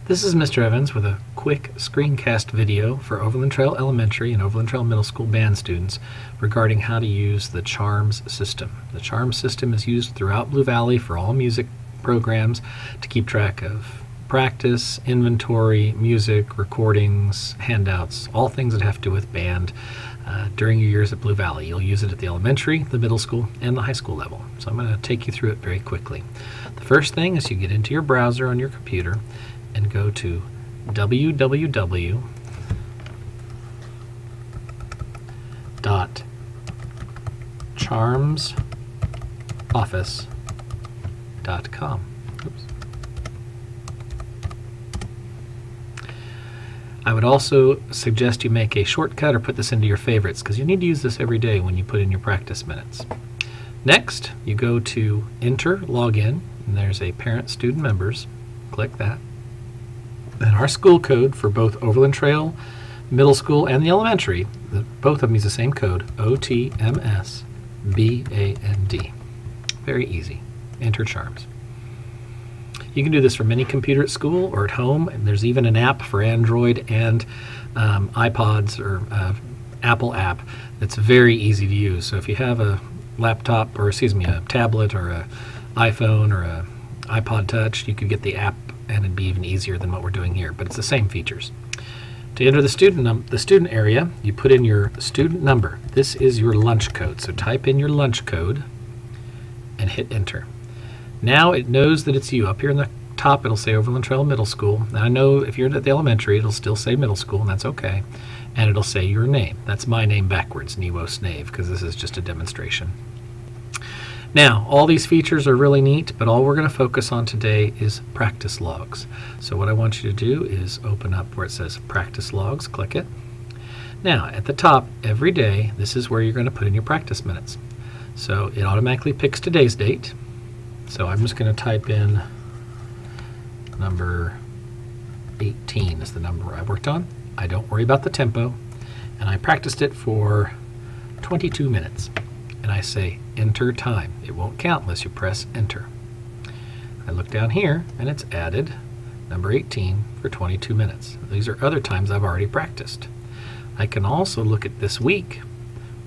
This is Mr. Evans with a quick screencast video for Overland Trail Elementary and Overland Trail Middle School band students regarding how to use the CHARMS system. The CHARMS system is used throughout Blue Valley for all music programs to keep track of practice, inventory, music, recordings, handouts, all things that have to do with band during your years at Blue Valley. You'll use it at the elementary, the middle school, and the high school level. So I'm going to take you through it very quickly. The first thing is you get into your browser on your computer and go to www.charmsoffice.com. Oops. I would also suggest you make a shortcut or put this into your favorites because you need to use this every day when you put in your practice minutes. Next, you go to Enter Login, and there's a Parent Student Members. Click that. Then our school code for both Overland Trail Middle School and the elementary, both of them use the same code, OTMSBAND. Very easy. Enter CHARMS. You can do this from any computer at school or at home, and there's even an app for Android and iPods or Apple app that's very easy to use. So if you have a laptop, or excuse me, a tablet or an iPhone or an iPod Touch, you could get the app and it'd be even easier than what we're doing here, but it's the same features. To enter the student area, you put in your student number. This is your lunch code, so type in your lunch code and hit enter. Now it knows that it's you. Up here in the top it'll say Overland Trail Middle School. Now I know if you're at the elementary it'll still say middle school, and that's okay. And it'll say your name. That's my name backwards, Newo Snave, because this is just a demonstration. Now, all these features are really neat, but all we're going to focus on today is practice logs. So what I want you to do is open up where it says practice logs, click it. Now, at the top, every day, this is where you're going to put in your practice minutes. So it automatically picks today's date. So I'm just going to type in number 18 is the number I worked on. I don't worry about the tempo, and I practiced it for 22 minutes. And I say enter time. It won't count unless you press enter. I look down here and it's added number 18 for 22 minutes. These are other times I've already practiced. I can also look at this week,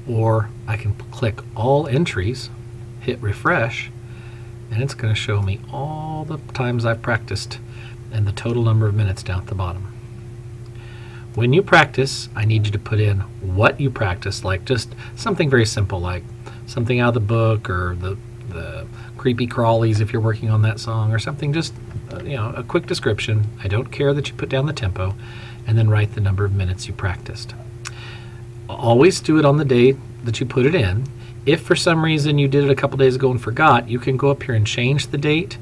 or I can click all entries, hit refresh, and it's going to show me all the times I've practiced and the total number of minutes down at the bottom. When you practice, I need you to put in what you practice, like just something very simple, like something out of the book, or the creepy crawlies if you're working on that song, or something just a quick description. I don't care that you put down the tempo, and then write the number of minutes you practiced. Always do it on the day that you put it in. If for some reason you did it a couple days ago and forgot, you can go up here and change the date.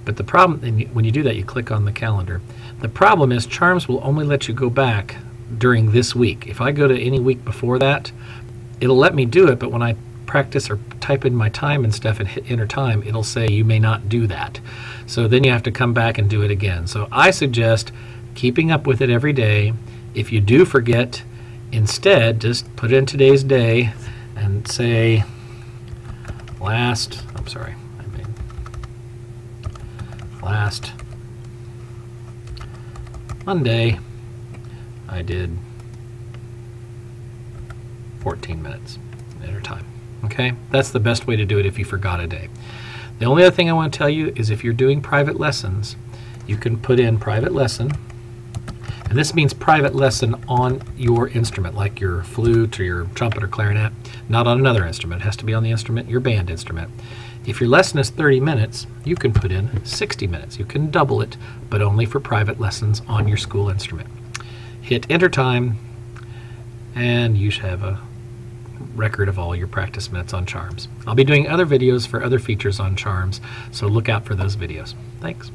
But the problem, and when you do that, you click on the calendar. The problem is CHARMS will only let you go back during this week. If I go to any week before that, it'll let me do it, but when I practice or type in my time and stuff and hit enter time, it'll say you may not do that. So then you have to come back and do it again. So I suggest keeping up with it every day. If you do forget, instead just put in today's day and say last Monday I did 14 minutes. Enter time. Okay, that's the best way to do it if you forgot a day. The only other thing I want to tell you is if you're doing private lessons, you can put in private lesson, and this means private lesson on your instrument, like your flute or your trumpet or clarinet, not on another instrument. It has to be on the instrument, your band instrument. If your lesson is 30 minutes, you can put in 60 minutes. You can double it, but only for private lessons on your school instrument. Hit enter time, and you should have a record of all your practice minutes on CHARMS. I'll be doing other videos for other features on CHARMS, so look out for those videos. Thanks.